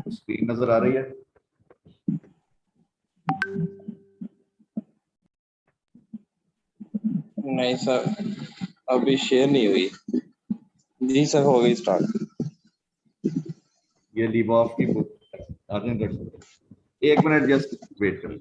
Screen नजर आ रही है? नहीं सर, अभी शेयर नहीं हुई। जी सर, हो गई स्टार्ट। ये लीबॉफ की बुक आगे कर सकते हैं। 1 मिनट जस्ट वेट करें।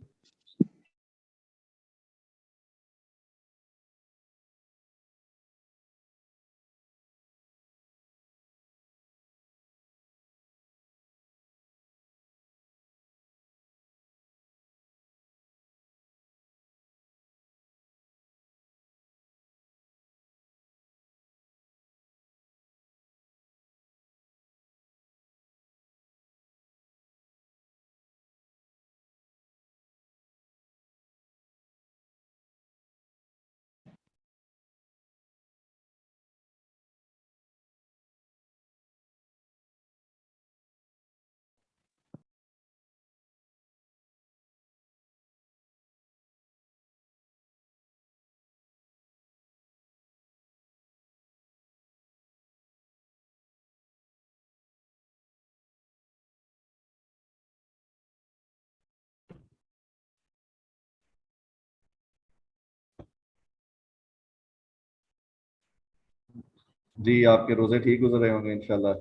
जी, आपके रोजे ठीक गुजर रहे होंगे इंशाल्लाह।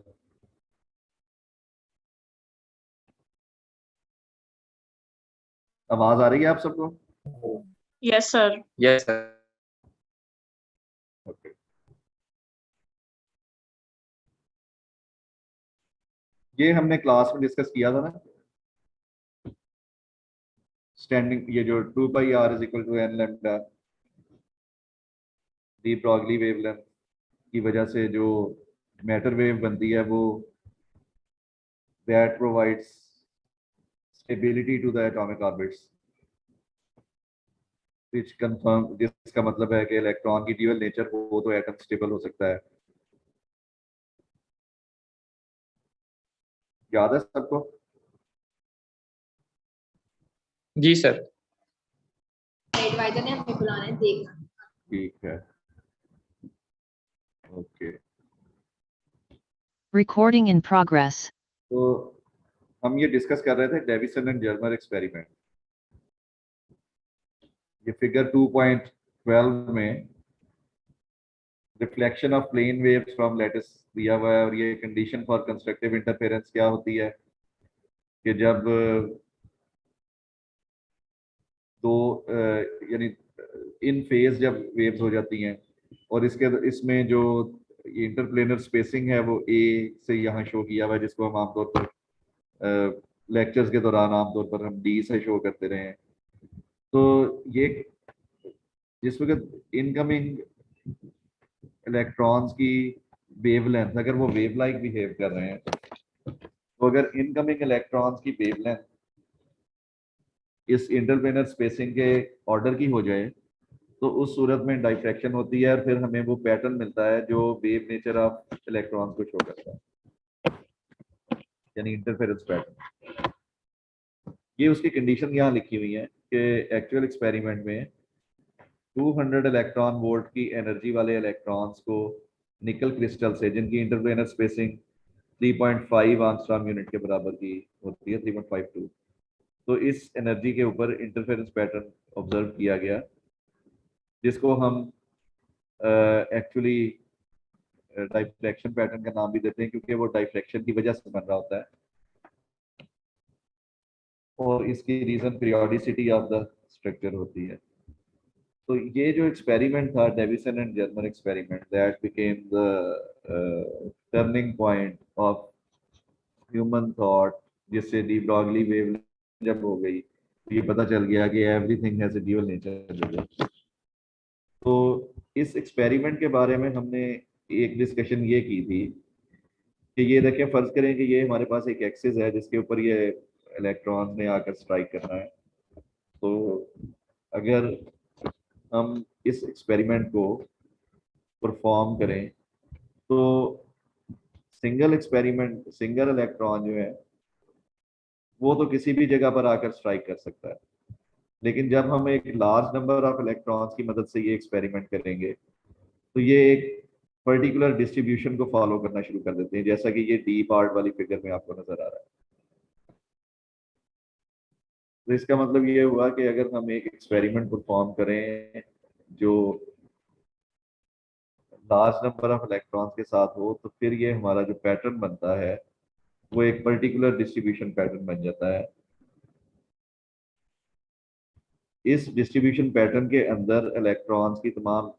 आवाज आ रही है आप सबको? Yes sir. Yes sir. Okay. ये हमने क्लास में डिस्कस किया था ना, स्टैंडिंग, ये जो 2 πr is equal to n lambda de Broglie wavelength की वजह से जो मैटर वेव बनती है वो that provides stability to the atomic orbits, which confirm, जिसका मतलब है कि इलेक्ट्रॉन की ड्यूअल नेचर हो तो एटम स्टेबल हो सकता है। याद है सबको? जी सर। एडवाइजर ने हमें बुलाना है, देखना। ठीक है, ओके। Recording in progress. तो हम ये डिस्कस कर रहे थे डेविसन एंड जर्मर एक्सपेरिमेंट। ये फिगर 2.12 में reflection of plane waves from lattice दिया हुआ है, और ये कंडीशन फॉर कंस्ट्रक्टिव इंटरफेरेंस क्या होती है कि जब दो यानी इन फेज जब वेव्स हो जाती हैं, और इसमें जो इंटरप्लेनर स्पेसिंग है वो ए से यहाँ शो किया हुआ है, जिसको हम आमतौर पर लेक्चर्स के दौरान आमतौर पर हम डी से शो करते रहे हैं। तो ये जिस वक्त इनकमिंग इलेक्ट्रॉन्स की वेवलेंथ, अगर वो वेव लाइक बिहेव कर रहे हैं, तो अगर इनकमिंग इलेक्ट्रॉन्स की वेवलेंथ इस इंटरप्लेनर स्पेसिंग के ऑर्डर की हो जाए, तो उस सूरत में डाइफ्रैक्शन होती है, और फिर हमें वो पैटर्न मिलता है जो वेव नेचर ऑफ इलेक्ट्रॉन को शो करता है, यानी इंटरफेरेंस पैटर्न। ये उसकी कंडीशन यहाँ लिखी हुई है कि एक्चुअल एक्सपेरिमेंट में 200 इलेक्ट्रॉन वोल्ट की एनर्जी वाले इलेक्ट्रॉन्स को निकल क्रिस्टल से, जिनकी इंटरप्लेनर स्पेसिंग 3.5 एंगस्ट्रॉम यूनिट के बराबर की होती है, 3.52, तो इस एनर्जी के ऊपर इंटरफेरेंस पैटर्न ऑब्जर्व किया गया, जिसको हम एक्चुअली डाइफ्लेक्शन पैटर्न का नाम भी देते हैं, क्योंकि वो डाइफ्लेक्शन की वजह से बन रहा होता है, और इसकी reason periodicity of the structure होती है। तो ये जो एक्सपेरिमेंट था, Davisson and Germer experiment, that became the turning point of human thought, जिससे डी ब्रॉगली वेव जब हो गई, ये पता चल गया कि everything has a dual nature. तो इस एक्सपेरिमेंट के बारे में हमने एक डिस्कशन ये की थी कि ये देखिए, फर्ज करें कि ये हमारे पास एक एक्सिस है जिसके ऊपर ये इलेक्ट्रॉन ने आकर स्ट्राइक करना है। तो अगर हम इस एक्सपेरिमेंट को परफॉर्म करें, तो सिंगल इलेक्ट्रॉन जो है वो तो किसी भी जगह पर आकर स्ट्राइक कर सकता है, लेकिन जब हम एक लार्ज नंबर ऑफ इलेक्ट्रॉन्स की मदद से ये एक्सपेरिमेंट करेंगे, तो ये एक पर्टिकुलर डिस्ट्रीब्यूशन को फॉलो करना शुरू कर देते हैं, जैसा कि ये डी पार्ट वाली फिगर में आपको नजर आ रहा है। तो इसका मतलब ये हुआ कि अगर हम एक एक्सपेरिमेंट परफॉर्म करें जो लार्ज नंबर ऑफ इलेक्ट्रॉन्स के साथ हो, तो फिर ये हमारा जो पैटर्न बनता है वो एक पर्टिकुलर डिस्ट्रीब्यूशन पैटर्न बन जाता है। इस डिस्ट्रीब्यूशन पैटर्न के अंदर इलेक्ट्रॉन्स की तमाम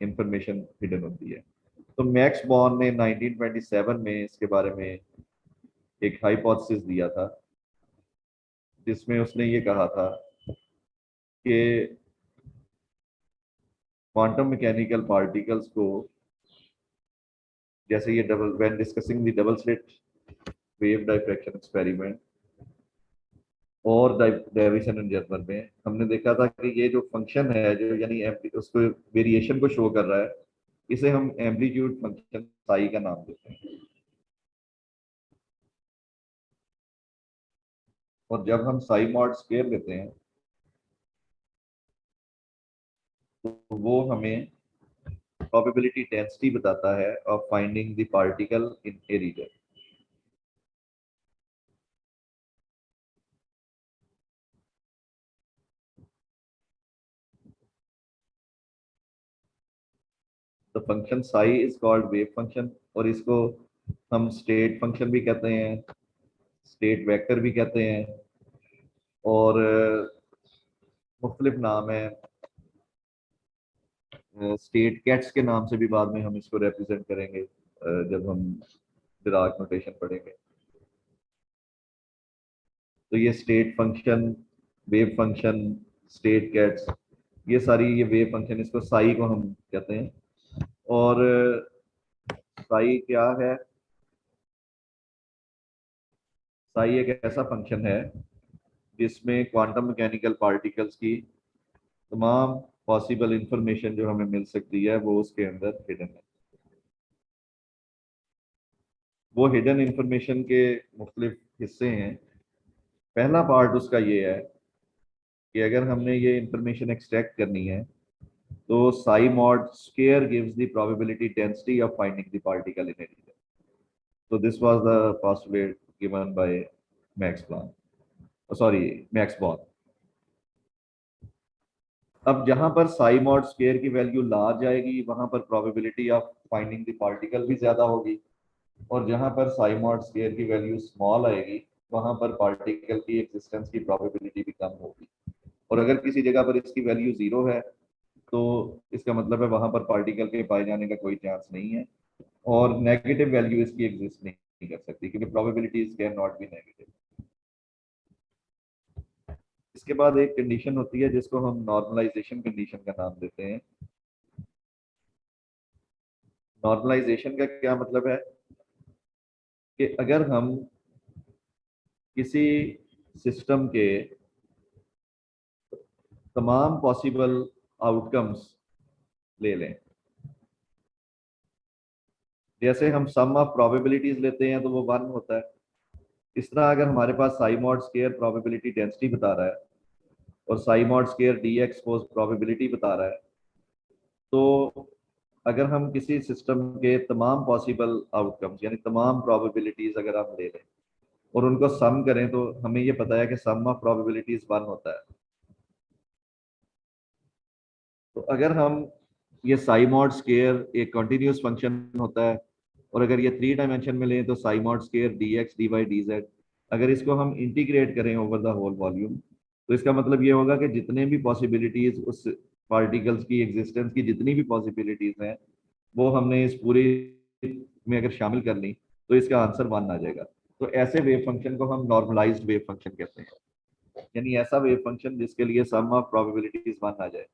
इंफॉर्मेशन हिडन होती है। तो मैक्स बॉर्न ने 1927 में इसके बारे में एक हाइपोथेसिस दिया था, जिसमें उसने ये कहा था कि क्वांटम मैकेनिकल पार्टिकल्स को, जैसे ये double when discussing the double slit wave diffraction experiment और डेविसन एंड जर्मर में हमने देखा था कि ये जो फंक्शन है जो यानी उसको वेरिएशन को शो कर रहा है, इसे हम एम्पलीट्यूड फंक्शन साई का नाम देते हैं। और जब हम साई मॉड स्क्वायर लेते हैं तो वो हमें प्रोबेबिलिटी डेंसिटी बताता है of finding the particle in a region. The function psi is called wave function, और इसको हम स्टेट फंक्शन भी कहते हैं, स्टेट वेक्टर भी कहते हैं, और मुख्तलिफ नाम है। स्टेट कैट्स के नाम से भी बाद में हम इसको रिप्रेजेंट करेंगे जब हम डिराक नोटेशन पढ़ेंगे। तो ये state function, wave function, state cats, ये सारी ये वेव फंक्शन, इसको साई को हम कहते हैं। और साई क्या है? साई एक ऐसा फंक्शन है जिसमें क्वांटम मैकेनिकल पार्टिकल्स की तमाम पॉसिबल इंफॉर्मेशन जो हमें मिल सकती है वो उसके अंदर हिडन है। वो हिडन इंफॉर्मेशन के मुख्तलिफ हिस्से हैं। पहला पार्ट उसका ये है कि अगर हमने ये इंफॉर्मेशन एक्सट्रैक्ट करनी है तो psi mod square gives the probability density of finding the particle in a region. So this was the postulate given by Max Planck. Oh, sorry, Max Born. अब जहां पर साई मॉड स्क्वायर की value large आएगी वहां पर probability of finding the particle भी ज्यादा होगी, और जहां पर साई मॉड स्क्वायर की वैल्यू स्मॉल आएगी वहां पर पार्टिकल की एग्जिस्टेंस की प्रोबेबिलिटी भी कम होगी। और अगर किसी जगह पर इसकी वैल्यू जीरो है तो इसका मतलब है वहां पर पार्टिकल के पाए जाने का कोई चांस नहीं है, और नेगेटिव वैल्यू इसकी एग्जिस्ट नहीं कर सकती क्योंकि probabilities can not be negative. इसके बाद एक कंडीशन होती है जिसको हम नॉर्मलाइजेशन कंडीशन का नाम देते हैं। नॉर्मलाइजेशन का क्या मतलब है कि अगर हम किसी सिस्टम के तमाम पॉसिबल आउटकम्स ले लें, जैसे हम सम ऑफ प्रोबेबिलिटीज लेते हैं तो वो 1 होता है, इस तरह अगर हमारे पास psi mod square probability density बता रहा है और psi mod square d expose probability बता रहा है, तो अगर हम किसी सिस्टम के तमाम पॉसिबल आउटकम्स यानी तमाम प्रोबेबिलिटीज अगर हम ले लें और उनको सम करें तो हमें ये पता है कि सम ऑफ प्रोबेबिलिटीज 1 होता है। तो अगर हम ये साई मॉड स्क्वायर एक कंटिन्यूअस फंक्शन होता है, और अगर ये 3 डायमेंशन में लें तो psi mod square d x d y d z, अगर इसको हम इंटीग्रेट करें ओवर द होल वॉल्यूम तो इसका मतलब ये होगा कि जितने भी पॉसिबिलिटीज उस पार्टिकल्स की एग्जिस्टेंस की जितनी भी पॉसिबिलिटीज हैं वो हमने इस पूरी में अगर शामिल कर ली तो इसका आंसर 1 आ जाएगा। तो ऐसे वेव फंक्शन को हम नॉर्मलाइज्ड वेव फंक्शन कहते हैं, यानी ऐसा वेव फंक्शन जिसके लिए सम ऑफ प्रोबेबिलिटीज 1 आ जाए।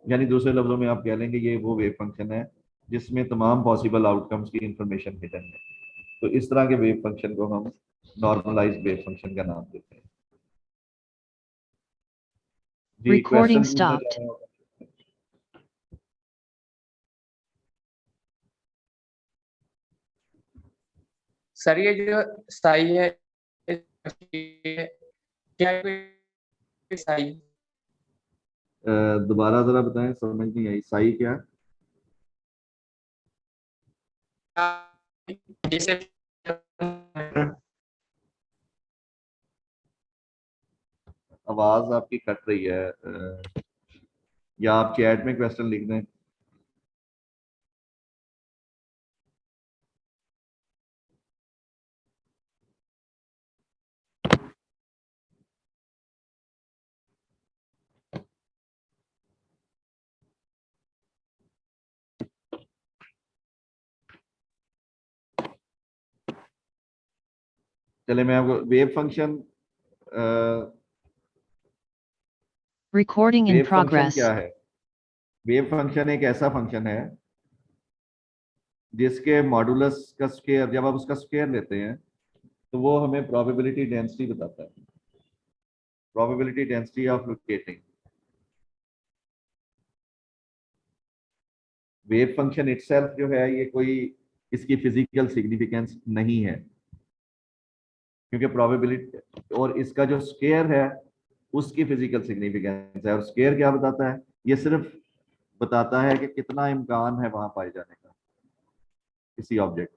यानी दूसरे लफ्जों में आप कह लेंगे ये वो वेव फंक्शन है जिसमें तमाम पॉसिबल आउटकम्स की इंफॉर्मेशन हिडन है। तो इस तरह के वेव फंक्शन को हम नॉर्मलाइज्ड वेव फंक्शन का नाम देते हैं। जी, Recording क्वेश्चन पूछना stopped. चाह रहे हो? सर ये जो साई है क्या कोई साई दोबारा जरा बताएं, समझ नहीं आई। साई क्या? जैसे आवाज आपकी कट रही है, या आप चैट में क्वेश्चन लिख दें। चले मैं आपको wave function Recording in wave function progress. क्या है? वेव फंक्शन एक ऐसा फंक्शन है जिसके मॉडुलस का स्क्वायर, जब आप उसका स्क्वायर लेते हैं तो वो हमें प्रोबेबिलिटी डेंसिटी बताता है, probability density of locating. Wave function itself जो है ये कोई इसकी फिजिकल सिग्निफिकेंस नहीं है, क्योंकि प्रोबेबिलिटी और इसका जो स्क्वायर है उसकी फिजिकल सिग्निफिकेंस है। और स्क्वायर क्या बताता है? ये सिर्फ बताता है कि कितना इम्कान है वहां पाए जाने का किसी ऑब्जेक्ट।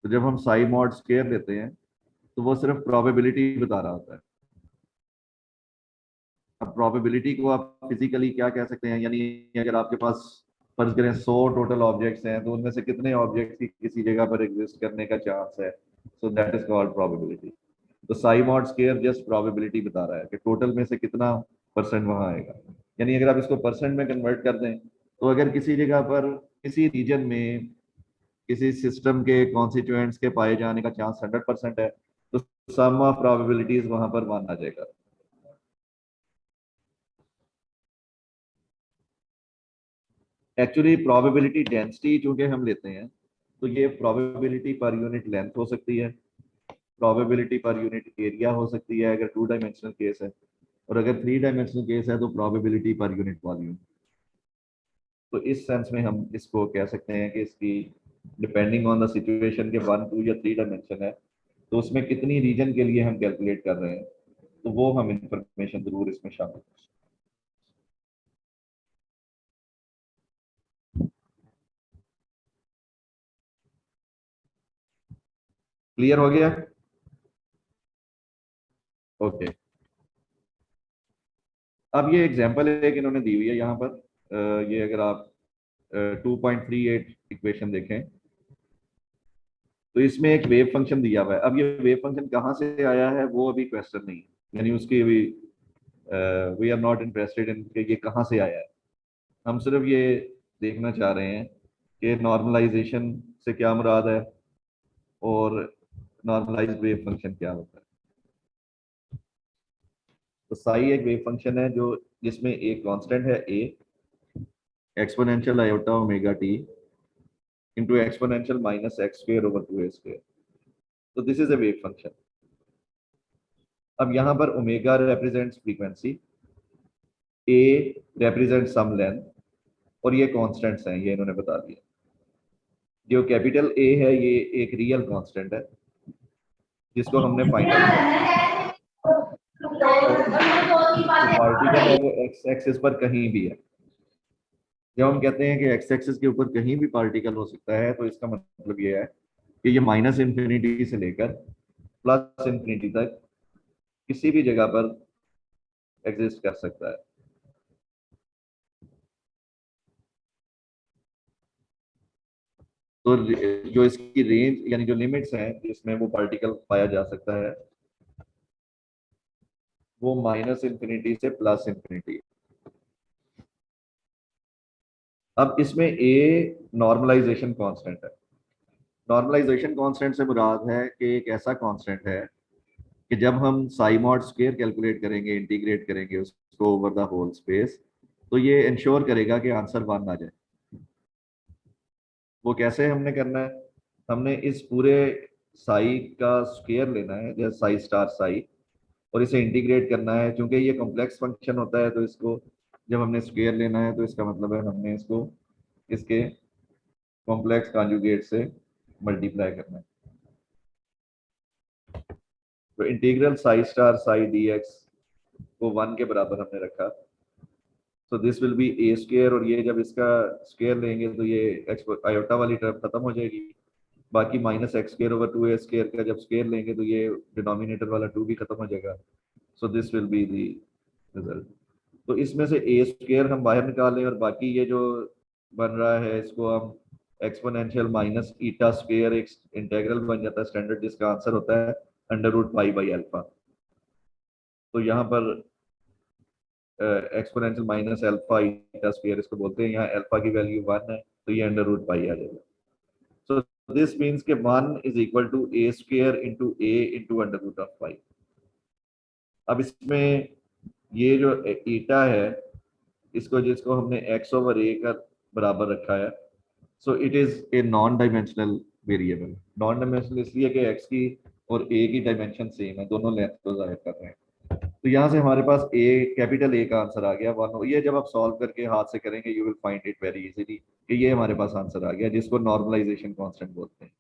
तो जब हम साई मॉड स्क्वायर लेते हैं तो वो सिर्फ प्रोबेबिलिटी बता रहा होता है। अब प्रोबेबिलिटी को आप फिजिकली क्या कह सकते हैं, यानी अगर आपके पास फर्ज करें 100 टोटल ऑब्जेक्ट्स हैं तो उनमें से कितने ऑब्जेक्ट्स की किसी जगह पर एग्जिस्ट करने का चांस है, so that is called probability. तो psi mod square just probability बता रहा है कि टोटल में से कितना परसेंट वहां आएगा। यानी अगर आप इसको परसेंट में कन्वर्ट कर दें तो अगर किसी जगह पर किसी रीजन में किसी सिस्टम के कॉन्स्टिट्यूएंट्स के पाए जाने का चांस 100% है तो सम ऑफ प्रोबेबिलिटीज वहां पर 1 आ जाएगा। एक्चुअली प्रोबेबिलिटी डेंसिटी चूंकि हम लेते हैं तो ये प्रोबेबिलिटी पर यूनिट लेंथ हो सकती है, प्रोबेबिलिटी पर यूनिट एरिया हो सकती है अगर 2 डायमेंशनल केस है, और अगर 3 डायमेंशनल केस है तो प्रोबेबिलिटी पर यूनिट वॉल्यूम। तो इस सेंस में हम इसको कह सकते हैं कि इसकी डिपेंडिंग ऑन द सिचुएशन के 1, 2 या 3 डायमेंशन है तो उसमें कितनी रीजन के लिए हम कैलकुलेट कर रहे हैं, तो वो हम इंफॉर्मेशन जरूर इसमें शामिल करें। क्लियर हो गया? ओके। अब ये एग्जांपल है कि इन्होंने दी हुई है यहाँ पर, ये अगर आप 2.38 इक्वेशन देखें तो इसमें एक वेव फंक्शन दिया हुआ है। अब ये वेव फंक्शन कहाँ से आया है वो अभी क्वेश्चन नहीं है, यानी उसकी अभी we are not interested in कि ये कहाँ से आया है। हम सिर्फ ये देखना चाह रहे हैं कि नॉर्मलाइजेशन से क्या मुराद है और नॉर्मलाइज्ड वेव फंक्शन क्या होता है। तो साई एक वेव फंक्शन है जो जिसमें एक कांस्टेंट है a exponential iota omega t into exponential minus x square over 2a square. तो this is a wave function. अब यहाँ पर omega represents frequency, a represent some length, और ये कांस्टेंट्स हैं, ये इन्होंने बता दिया। जो कैपिटल ए है ये एक रियल कांस्टेंट है जिसको हमने फाइंड आउट किया। पार्टिकल है वो एक्स एक्सिस पर कहीं भी है। जब हम कहते हैं कि एक्स एक्सिस के ऊपर कहीं भी पार्टिकल हो सकता है तो इसका मतलब ये है कि ये माइनस इंफिनिटी से लेकर प्लस इंफिनिटी तक किसी भी जगह पर एग्जिस्ट कर सकता है। तो जो इसकी रेंज यानी जो लिमिट्स हैं जिसमें वो पार्टिकल पाया जा सकता है वो माइनस इंफिनिटी से प्लस इंफिनिटी। अब इसमें ए नॉर्मलाइजेशन कांस्टेंट है। नॉर्मलाइजेशन कांस्टेंट से मुराद है कि एक ऐसा कांस्टेंट है कि जब हम साई मॉड स्क्वायर कैलकुलेट करेंगे, इंटीग्रेट करेंगे उसको ओवर द होल स्पेस, तो ये इंश्योर करेगा कि आंसर 1 आ जाए। वो कैसे हमने करना है? हमने इस पूरे साई का स्क्वायर लेना है, जैसे साई स्टार साई, और इसे इंटीग्रेट करना है। क्योंकि ये कॉम्प्लेक्स फंक्शन होता है तो इसको जब हमने स्क्वायर लेना है तो इसका मतलब है हमने इसको इसके कॉम्प्लेक्स कॉन्जुगेट से मल्टीप्लाई करना है। तो integral psi star Sai D x को 1 के बराबर हमने रखा, तो this will be A square, और ये जब इसका स्क्वायर लेंगे तो ये आयोटा वाली टर्म खत्म हो जाएगी। बाकी minus x square over 2a square का जब स्क्वायर लेंगे तो ये डिनोमिनेटर वाला 2 भी खत्म हो जाएगा। So this will be the result. तो इसमें से ए स्क्वायर हम बाहर निकालें और बाकी ये जो बन रहा है इसको हम एक्सपोनेंशियल माइनस ईटा स्क्वायर एक इंटीग्रल बन जाता है स्टैंडर्ड, जिसका आंसर होता है under root pi by alpha. तो यहाँ पर exponential minus alpha eta square इसको बोलते हैं, यहाँ अल्फा की वैल्यू 1 है तो ये अंडर रूट पाई आ जाएगा। So this means k 1 is equal to a square into a into under root of pi. अब इसमें ये जो ईटा है इसको जिसको हमने एक्स ओवर ए का बराबर रखा है, so it is a non dimensional variable. Non dimensional इसलिए कि एक्स की और ए की डायमेंशन सेम है, दोनों लेंथ को जाहिर कर रहे हैं। तो यहाँ से हमारे पास ए कैपिटल ए का आंसर आ गया 1। ये जब आप सॉल्व करके हाथ से करेंगे you will find it very easily कि ये हमारे पास आंसर आ गया, जिसको नॉर्मलाइजेशन कांस्टेंट बोलते हैं।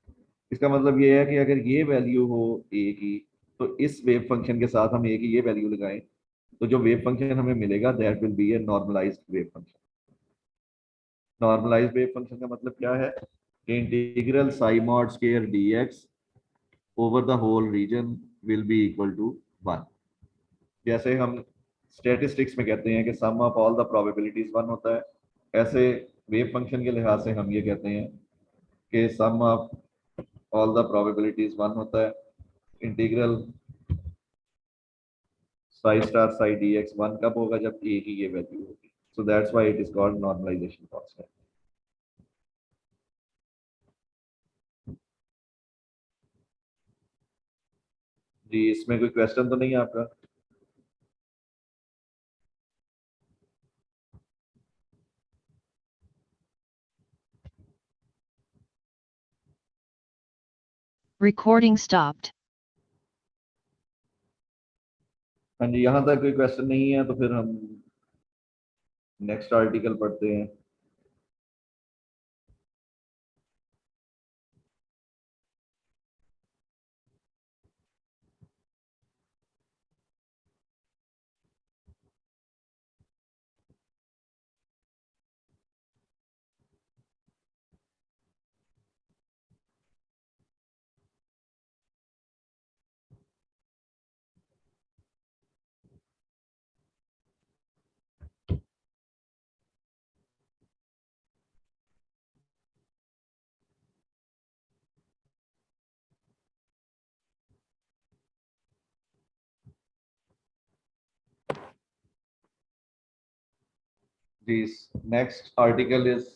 इसका मतलब ये है कि अगर ये वैल्यू हो ए की तो इस वेव फंक्शन के साथ हम ए की ये वैल्यू लगाएं तो जो वेव फंक्शन हमें मिलेगा that will be a normalised wave function. Normalised wave function का मतलब क्या है कि integral psi mod square dx over the whole region will be equal to 1। जैसे हम स्टैटिस्टिक्स में कहते हैं कि sum of all the probabilities 1 होता है, ऐसे वेव फंक्शन के लिहाज से हम ये कहते हैं कि sum of all the probabilities 1 होता है। Integral psi star psi dx 1 कब होगा, जब ए की ये वैल्यू होगी। So that's why it is called normalisation constant. जी इसमें कोई क्वेश्चन तो नहीं है आपका? Recording stopped. हाँ जी, यहाँ तक कोई क्वेश्चन नहीं है तो फिर हम नेक्स्ट आर्टिकल पढ़ते हैं। जी नेक्स्ट आर्टिकल इज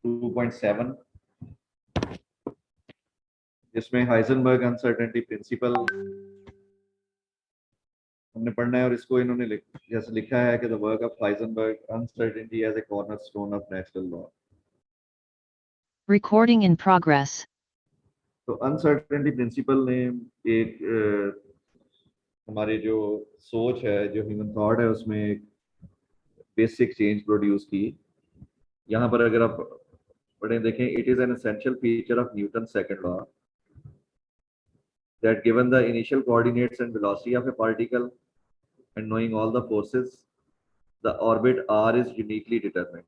2.7 जिसमें हाइजेनबर्ग अनसर्टेनिटी प्रिंसिपल हमने पढ़ना है। और इसको इन्होंने जैसे लिखा है कि the work of Heisenberg uncertainty as a cornerstone of natural law. Recording in progress. तो अनसर्टेनिटी प्रिंसिपल ने एक हमारी जो सोच है, जो ह्यूमन थॉट है, उसमें एक बेसिक चेंज प्रोड्यूस की। यहाँ पर अगर आप पढ़ें देखें, it is an essential feature of Newton second law that given the initial coordinates and velocity of a particle and knowing all the forces, the orbit r is uniquely determined।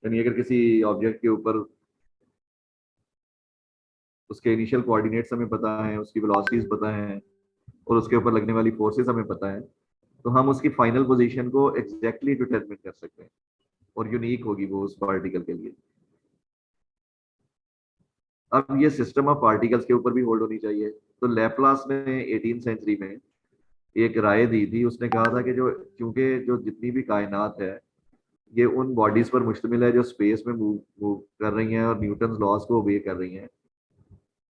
यानी अगर किसी ऑब्जेक्ट के ऊपर उसके initial coordinates हमें पता है, उसकी वेलोसिटीज पता है और उसके ऊपर लगने वाली फोर्सेस हमें पता है, तो हम उसकी फाइनल पोजीशन को एग्जैक्टली डिटरमिन कर सकते हैं और यूनिक होगी वो उस पार्टिकल के लिए। अब ये सिस्टम ऑफ पार्टिकल्स के ऊपर भी होल्ड होनी चाहिए। तो लैप्लास ने 18वीं सेंचुरी में एक राय दी थी। उसने कहा था कि जो क्योंकि जो जितनी भी कायनात है ये उन बॉडीज पर मुश्तमिल है जो स्पेस में मूव कर रही हैं और न्यूटन लॉज को ओबे कर रही हैं,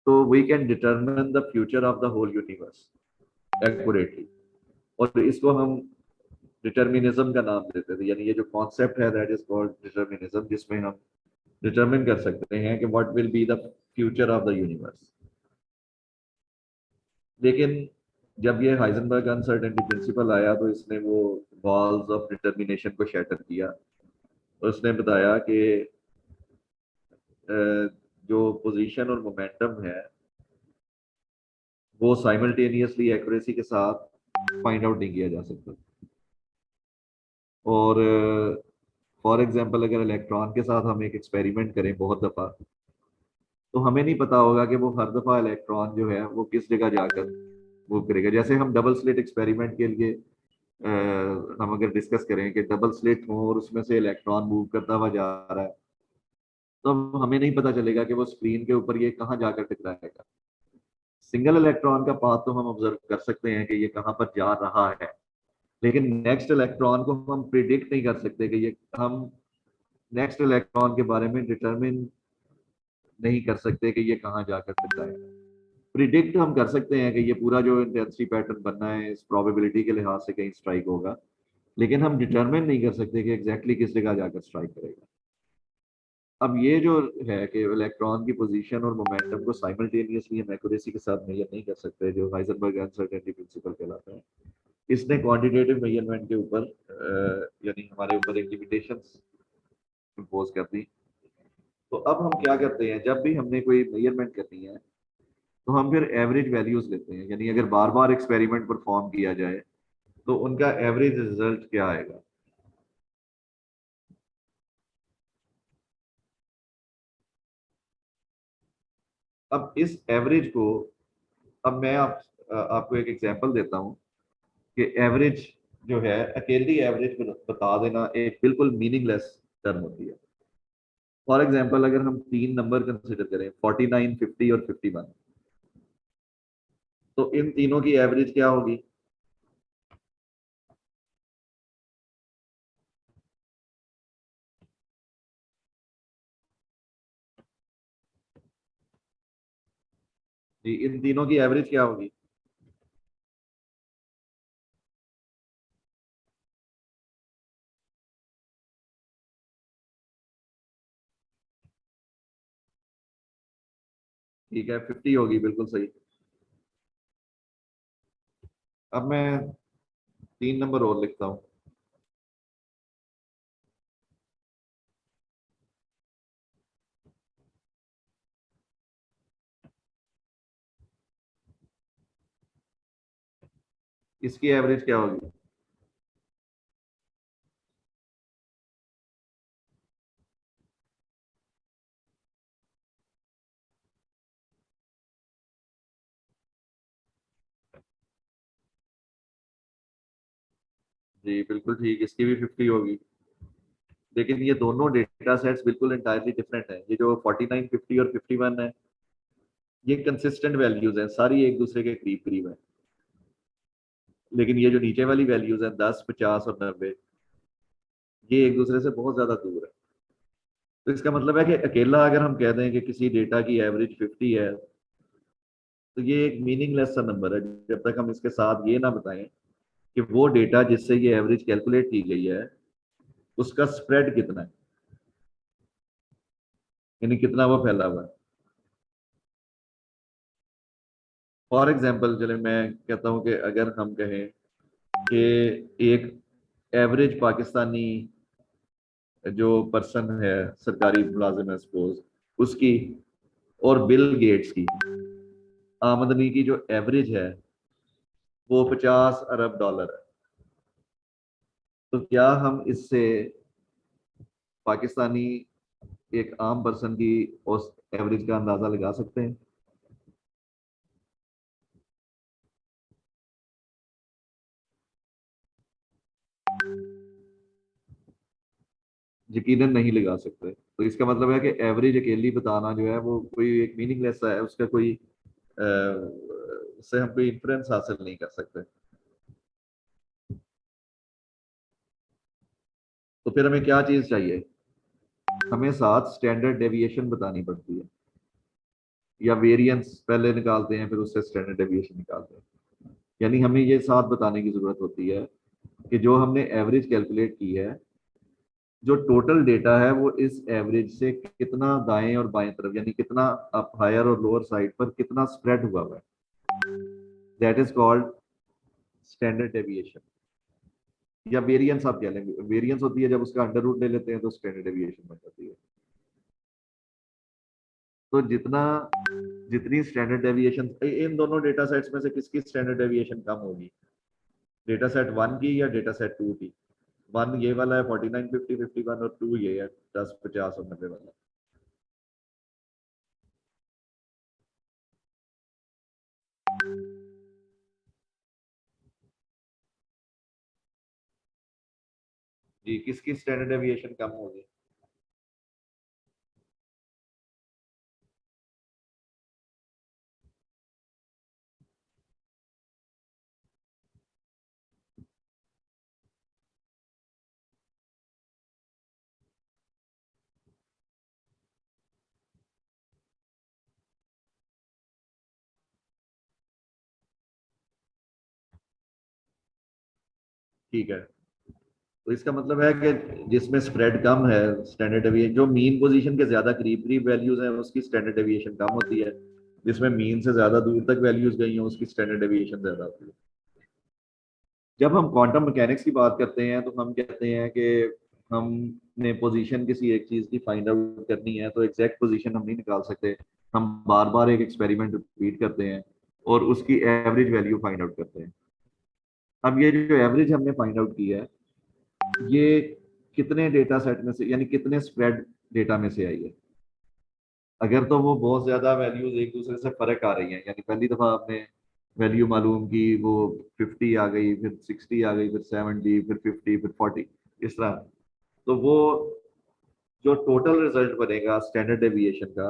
तो we can determine the future of the whole universe accurately. और इसको हम डिटर्मिनिज्म का नाम देते थे। यानी ये जो कॉन्सेप्ट है दैट इज कॉल्ड डिटर्मिनिज्म, जिसमें हम डिटरमिन कर सकते हैं कि what will be the future of the universe. लेकिन जब ये हाइजेनबर्ग अनसर्टेनिटी प्रिंसिपल आया तो इसने वो वॉल्स ऑफ डिटर्मिनेशन को शैटर किया। और उसने बताया कि जो पोजीशन और मोमेंटम है वो साइमल्टेनियसली एक्यूरेसी के साथ फाइंड आउट नहीं किया जा सकता। और फॉर एग्जांपल अगर इलेक्ट्रॉन के साथ हम एक एक्सपेरिमेंट करें बहुत दफ़ा, तो हमें नहीं पता होगा कि वो हर दफा इलेक्ट्रॉन जो है वो किस जगह जाकर मूव करेगा। जैसे हम डबल स्लिट एक्सपेरिमेंट के लिए हम अगर डिस्कस करें कि डबल स्लिट हो और उसमें से इलेक्ट्रॉन मूव करता हुआ जा रहा है, तो अब हमें नहीं पता चलेगा कि वो स्क्रीन के ऊपर ये कहाँ जाकर टकराएगा। सिंगल इलेक्ट्रॉन का पाथ तो हम ऑब्जर्व कर सकते हैं कि ये कहाँ पर जा रहा है, लेकिन नेक्स्ट इलेक्ट्रॉन को हम प्रिडिक्ट नहीं कर सकते कि ये हम नेक्स्ट इलेक्ट्रॉन के बारे में डिटरमिन नहीं कर सकते कि ये कहाँ जाकर टकराएगा। प्रिडिक्ट हम कर सकते हैं कि ये पूरा जो इंटेंसिटी पैटर्न बनना है इस प्रोबेबिलिटी के लिहाज से कहीं स्ट्राइक होगा, लेकिन हम डिटरमिन नहीं कर सकते कि एग्जैक्टली किस जगह जाकर स्ट्राइक करेगा। अब ये जो है कि इलेक्ट्रॉन की पोजीशन और मोमेंटम को साइमल्टेनियसली हम एक्यूरेसी के साथ मेजर नहीं कर सकते, जो हाइजेनबर्ग अनसर्टेनिटी प्रिंसिपल कहलाता है, इसने क्वांटिटेटिव मेजरमेंट के ऊपर यानी हमारे ऊपर एक लिमिटेशंस इंपोज कर दी। तो अब हम क्या करते हैं, जब भी हमने कोई मेजरमेंट करनी है तो हम फिर एवरेज वैल्यूज लेते हैं, यानी अगर बार बार एक्सपेरिमेंट परफॉर्म किया जाए तो उनका एवरेज रिजल्ट क्या आएगा। अब इस एवरेज को, अब मैं आपको एक एग्जांपल देता हूं कि एवरेज जो है, अकेली एवरेज बता देना एक बिल्कुल मीनिंगलेस टर्म होती है। फॉर एग्जांपल अगर हम तीन नंबर कंसिडर करें 49, 50 और 51, तो इन तीनों की एवरेज क्या होगी। जी, इन तीनों की एवरेज क्या होगी। ठीक है, 50 होगी, बिल्कुल सही। अब मैं तीन नंबर और लिखता हूं। इसकी एवरेज क्या होगी। जी बिल्कुल ठीक, इसकी भी 50 होगी। लेकिन ये दोनों डेटा सेट्स बिल्कुल इंटायरली डिफरेंट हैं। ये जो 49, 50 और 51 है, ये कंसिस्टेंट वैल्यूज हैं, सारी एक दूसरे के करीब करीब है। लेकिन ये जो नीचे वाली वैल्यूज हैं 10, 50 और 90, ये एक दूसरे से बहुत ज्यादा दूर है। तो इसका मतलब है कि अकेला अगर हम कह दें कि किसी डेटा की एवरेज 50 है, तो ये एक मीनिंगलेस सा नंबर है जब तक हम इसके साथ ये ना बताएं कि वो डेटा जिससे ये एवरेज कैलकुलेट की गई है उसका स्प्रेड कितना है, यानी कितना वो फैला हुआ है। फॉर एग्जाम्पल चले मैं कहता हूं कि अगर हम कहें कि एक एवरेज पाकिस्तानी जो पर्सन है, सरकारी मुलाजिम है सपोज, उसकी और बिल गेट्स की आमदनी की जो एवरेज है वो 50 अरब डॉलर है, तो क्या हम इससे पाकिस्तानी एक आम पर्सन की उस एवरेज का अंदाजा लगा सकते हैं। यकीनन नहीं लगा सकते। तो इसका मतलब है कि एवरेज अकेली बताना जो है वो कोई एक मीनिंगलेस है, उसका कोई उससे हम कोई इंफ्रेंस हासिल नहीं कर सकते। तो फिर हमें क्या चीज चाहिए, हमें साथ स्टैंडर्ड डेविएशन बतानी पड़ती है, या वेरिएंस पहले निकालते हैं फिर उससे स्टैंडर्ड डेविएशन निकालते हैं। यानी हमें ये साथ बताने की जरूरत होती है कि जो हमने एवरेज कैलकुलेट की है, जो टोटल डेटा है वो इस एवरेज से कितना दाएं और बाएं तरफ, यानी कितना अप हायर और लोअर साइड पर कितना स्प्रेड हुआ है, that is called standard deviation. या वेरिएंस आप कह लेंगे, वेरिएंस होती है जब उसका अंडर रूट ले लेते हैं तो स्टैंडर्ड डेविएशन बन जाती है। तो जितनी स्टैंडर्ड डेविएशन, इन दोनों डेटा सेट्स में से किसकी स्टैंडर्ड डेविएशन कम होगी, डेटा सेट 1 की या डेटा सेट 2 की। 1 ये वाला है 49, 50, 51 और 2 ये है 10, 50 और 90 वाला। जी, किसकी स्टैंडर्ड डेविएशन कम होगी? ठीक है, तो इसका मतलब है कि जिसमें स्प्रेड कम है, स्टैंडर्ड डेविएशन जो मीन पोजीशन के ज्यादा करीब करीब वैल्यूज हैं उसकी स्टैंडर्ड डेविएशन कम होती है, जिसमें मीन से ज्यादा दूर तक वैल्यूज गई हैं उसकी स्टैंडर्ड डेविएशन ज्यादा होती है। जब हम क्वांटम मैकेनिक्स की बात करते हैं तो हम कहते हैं कि हमने पोजीशन किसी एक चीज की फाइंड आउट करनी है, तो एग्जैक्ट पोजीशन हम नहीं निकाल सकते, हम बार बार एक एक्सपेरिमेंट रिपीट करते हैं और उसकी एवरेज वैल्यू फाइंड आउट करते हैं। अब ये जो एवरेज हमने फाइंड आउट की है, ये कितने डेटा सेट में से यानी कितने स्प्रेड डेटा में से आई है। अगर तो वो बहुत ज्यादा वैल्यूज एक दूसरे से फर्क आ रही हैं, यानी पहली दफा आपने वैल्यू मालूम की, वो 50 आ गई, फिर 60 आ गई, फिर 70, फिर 50, फिर 40, इस तरह, तो वो जो टोटल रिजल्ट बनेगा स्टैंडर्ड डेविएशन का,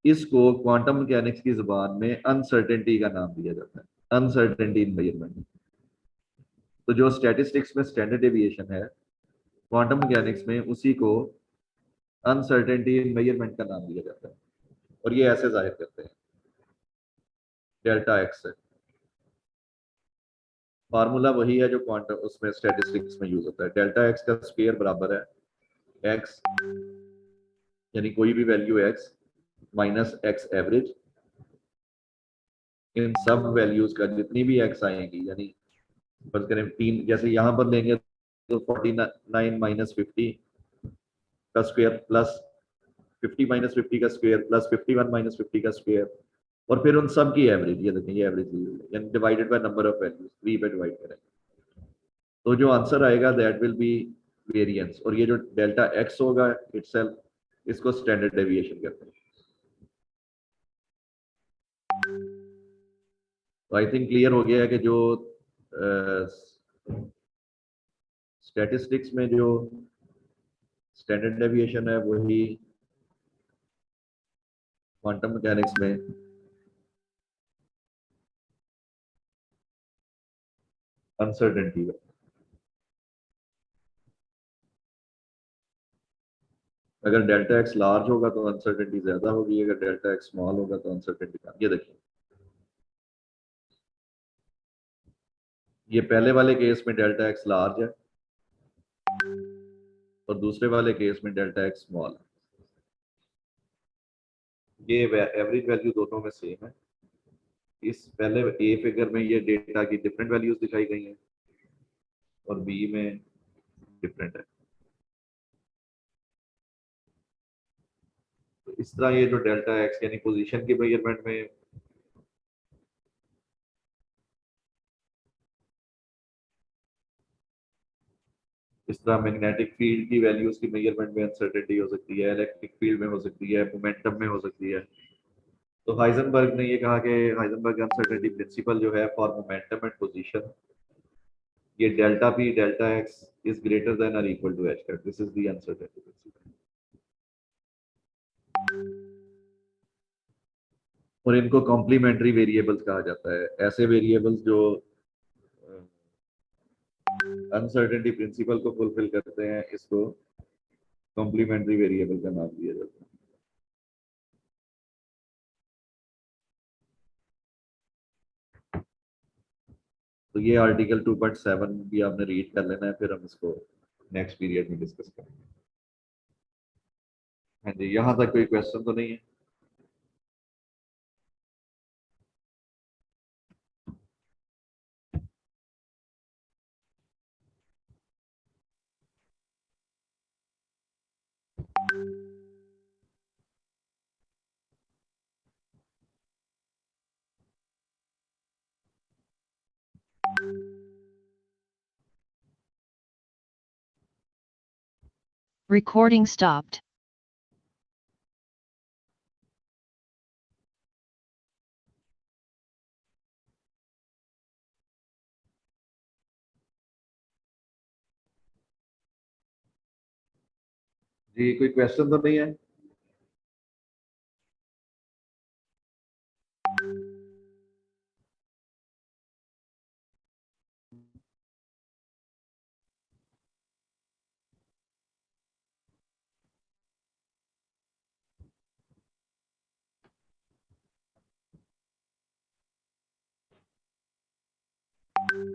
इसको क्वांटम मैकेनिक्स की जुबान में अनसर्टेनिटी का नाम दिया जाता है, अनसर्टेनिटी इन मेजरमेंट। तो जो स्टैटिस्टिक्स में स्टैंडर्ड डेविएशन है, क्वांटम मैकेनिक्स में उसी को अनसर्टेनिटी इन मेजरमेंट का नाम दिया जाता है, और ये ऐसे जाहिर करते हैं, डेल्टा एक्स है। फार्मूला वही है जो क्वांटम उसमें स्टैटिस्टिक्स में यूज होता है, डेल्टा एक्स का स्क्वायर बराबर है एक्स, यानी कोई भी value x minus x average, इन सब वैल्यूज का जितनी भी एक्स आएंगी, यानी फर्ज करें तीन, जैसे यहां पर लेंगे तो 49 माइनस 50 का स्क्वायर प्लस 50 माइनस 50 का स्क्वायर प्लस 51 माइनस 50 का स्क्वायर, और फिर उन सब की एवरेज, ये देखें ये एवरेज यानी divided by number of values, 3 पे डिवाइड करें, तो जो आंसर आएगा दैट विल बी वेरिएंस, और ये जो डेल्टा एक्स होगा इटसेल्फ, इसको स्टैंडर्ड डेविएशन कहते हैं। तो आई थिंक क्लियर हो गया है कि जो स्टैटिस्टिक्स में जो स्टैंडर्ड डेविएशन है वही क्वांटम मैकेनिक्स में अनसर्टेनिटी है। अगर डेल्टा एक्स लार्ज होगा तो अनसर्टेनिटी ज्यादा होगी, अगर डेल्टा एक्स स्मॉल होगा तो अनसर्टेनिटी कम। ये देखिए, ये पहले वाले केस में डेल्टा एक्स लार्ज है और दूसरे वाले केस में डेल्टा एक्स स्मॉल है। ये एवरेज वैल्यू दोनों में सेम है। इस पहले ए फिगर में ये डेटा की डिफरेंट वैल्यूज दिखाई गई हैं और बी में डिफरेंट है। तो इस तरह ये जो डेल्टा एक्स यानी पोजीशन की मेजरमेंट में इस तरह मैग्नेटिक फील्ड की वैल्यूज की मेजरमेंट में अनसर्टेनिटी हो सकती है, इलेक्ट्रिक फील्ड में हो सकती है, मोमेंटम में हो सकती है। तो हाइजेनबर्ग ने ये कहा कि हाइजेनबर्ग अनसर्टेनिटी प्रिंसिपल जो है फॉर मोमेंटम एंड पोजीशन, ये delta p delta x is greater than और equal to h cut, this is the uncertainty principle. और इनको कॉम्प्लीमेंट्री वेरिएबल्स कहा जाता है, ऐसे वेरिएबल्स जो अनसर्टेनिटी प्रिंसिपल को फुलफिल करते हैं, इसको कॉम्प्लीमेंट्री वेरिएबल का नाम दिया जाता है। तो ये आर्टिकल 2.7 भी आपने रीड कर लेना है, फिर हम इसको नेक्स्ट पीरियड में डिस्कस करेंगे। हाँ जी, यहाँ तक कोई क्वेश्चन तो नहीं है? Recording stopped. जी कोई क्वेश्चन तो नहीं है?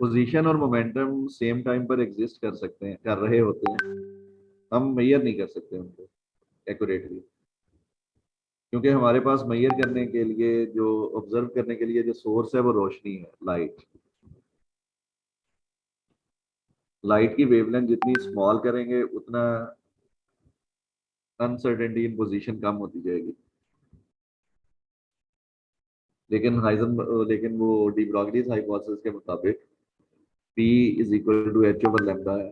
पोजीशन और मोमेंटम सेम टाइम पर एग्जिस्ट कर सकते हैं, कर रहे होते हैं, हम मेजर नहीं कर सकते उनको एक्यूरेटली, क्योंकि हमारे पास मेजर करने के लिए जो ऑब्जर्व करने के लिए जो सोर्स है वो रोशनी है, लाइट। लाइट की वेवलेंथ जितनी स्मॉल करेंगे उतना अनसर्टेनिटी इन पोजीशन कम होती जाएगी। लेकिन वो डी ब्रॉगलीज हाइपोथेसिस के मुताबिक P is equal to h over lambda है।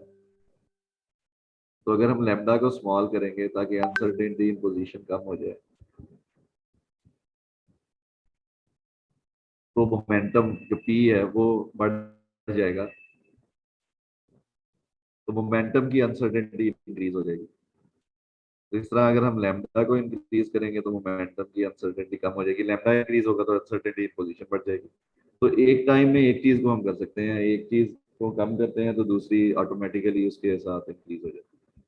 तो अगर हम लैम्डा को स्मॉल करेंगे ताकि अनसर्टेनिटी इन पोजीशन कम हो जाए, तो मोमेंटम जो P है वो बढ़ जाएगा, तो मोमेंटम की अनसर्टेनिटी इंक्रीज हो जाएगी। तो इस तरह अगर हम लैम्डा को इंक्रीज करेंगे तो मोमेंटम की अनसर्टेनिटी कम हो जाएगी, लैम्डा इंक्रीज होगा तो अनसर्टेनिटी इन पोजीशन बढ़ जाएगी। तो एक टाइम में एक चीज को हम कर सकते हैं, एक चीज को कम करते हैं तो दूसरी ऑटोमेटिकली उसके साथ इंक्रीज हो जाती है।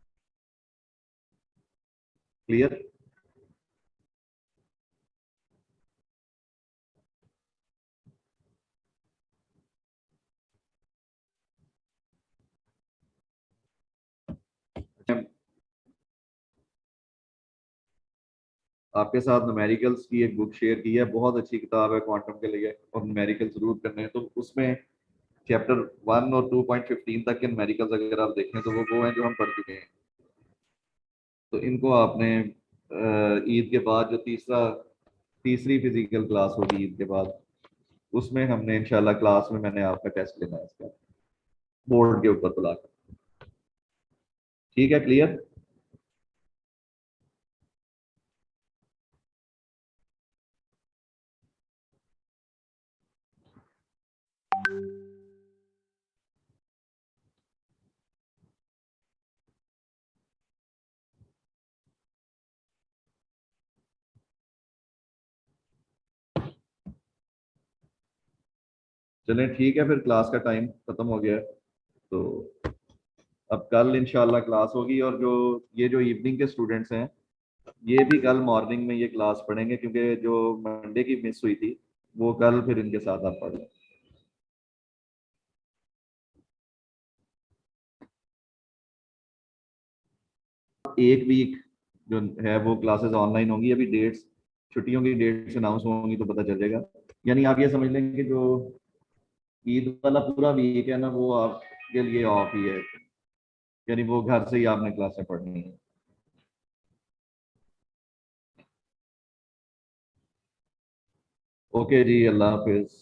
क्लियर? आपके साथ न्यूमेरिकल्स की एक बुक शेयर की है, बहुत अच्छी किताब है क्वांटम के लिए, और न्यूमेरिकल जरूर करने हैं। तो उसमें चैप्टर 1 और 2.15 तक के न्यूमेरिकल्स अगर आप देखें तो वो हैं जो हम पढ़ चुके हैं। तो इनको आपने ईद के बाद जो तीसरी फिजिकल क्लास होगी ईद के बाद, उसमें हमने इंशाल्लाह क्लास में मैंने आपका टेस्ट लेना है इसका, बोर्ड के ऊपर बुलाकर। ठीक है, क्लियर? चलें ठीक है, फिर क्लास का टाइम खत्म हो गया है, तो अब कल इंशाल्लाह क्लास होगी। और जो ये जो इवनिंग के स्टूडेंट्स हैं ये भी कल मॉर्निंग में ये क्लास पढ़ेंगे, क्योंकि जो मंडे की मिस हुई थी वो कल फिर इनके साथ आप पढ़ लें। एक वीक जो है वो क्लासेस ऑनलाइन होंगी, अभी डेट्स, छुट्टियों की डेट्स अनाउंस होंगी तो पता चल जाएगा। यानी आप ये समझ लें कि जो ईद वाला पूरा वीक है ना वो आपके लिए ऑफ ही है, यानी वो घर से ही आपने क्लासें पढ़नी है। ओके जी, अल्लाह हाफिज।